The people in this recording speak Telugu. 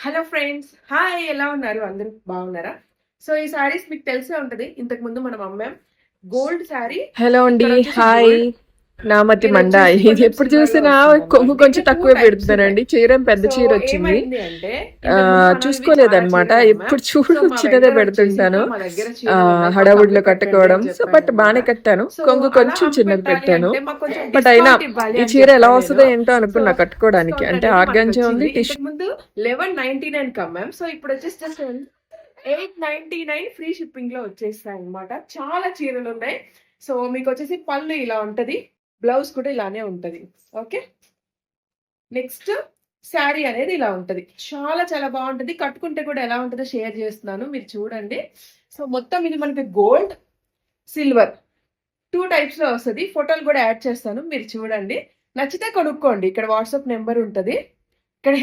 Hello friends, hi. ఎలా ఉన్నారు? అందరూ బాగున్నారా? సో ఈ సారీస్ మీకు తెలిసే ఉంటది. ఇంతకు ముందు మనం అమ్మాం గోల్డ్ సారీ. హలో అండి, ఇక్కడ వచ్చేసి హాయ్. గోల్డ్, నామతి ఇది మండ. వచ్చేసి ఇది కొంచెం ఎప్పుడు సిల్వర్ లో చూసినా వస్తుంది కొంగు అనమాట. కొంచెం దీంట్లో టూ తక్కువే టైప్స్ ఉన్నాయి. పెడుతున్నారండి. చీర పెద్ద సో చీర వచ్చింది. ఏమైంది అంటే ఇంతకు ముందు మనం ఇవి చూసుకోలేదు చాలా అనమాట. చీరలు అమ్మాం. ఎప్పుడు సో చూడు మా చిన్నదే వెండర్ వచ్చేసి పెడుతుంటాను. ఇట్లా మా దగ్గర చీరలు ఉన్నాయి, మాకు హడావుడిలో అమ్మి పెట్టండి కట్టుకోవడం. అని సో చెప్పాడు బట్ అనమాట. బాగానే కట్టాను. సో కొంగు అలా కొంచెం అమ్మి చిన్నది పెట్టాలి పెట్టాను. అంటే మాకు కొంచెం బట్ అయినా డిస్కౌంట్ ఇవ్వాలి ఈ అని చీర ఎలా చెప్పాను నేను. వస్తుందో ఏంటో సో అనుకున్నా కట్టుకోవడానికి. డిస్కౌంట్ అంటే అనేది మనకి ఆర్గంజా ఉంది, వచ్చింది. టిష్యూ. ఇంతకు ముందు 1199 కి అమ్మాం. సో ఇప్పుడు వచ్చేసి జస్ట్ 899 ఫ్రీ షిప్పింగ్ లో వచ్చేస్తాయి అనమాట. చాలా చీరలు ఉన్నాయి. సో మీకు వచ్చేసి పళ్ళు ఇలా ఉంటది, బ్లౌజ్ కూడా ఇలానే ఉంటది. ఓకే, నెక్స్ట్ శారీ అనేది ఇలా ఉంటది. చాలా చాలా బాగుంటది. కట్టుకుంటే కూడా ఎలా ఉంటుందో షేర్ చేస్తున్నాను, మీరు చూడండి. సో మొత్తం ఇది మనకి గోల్డ్, సిల్వర్ టూ టైప్స్ లో వస్తుంది. ఫోటోలు కూడా యాడ్ చేస్తాను, మీరు చూడండి. నచ్చితే కొనుక్కోండి. ఇక్కడ వాట్సాప్ నెంబర్ ఉంటది. ఇక్కడ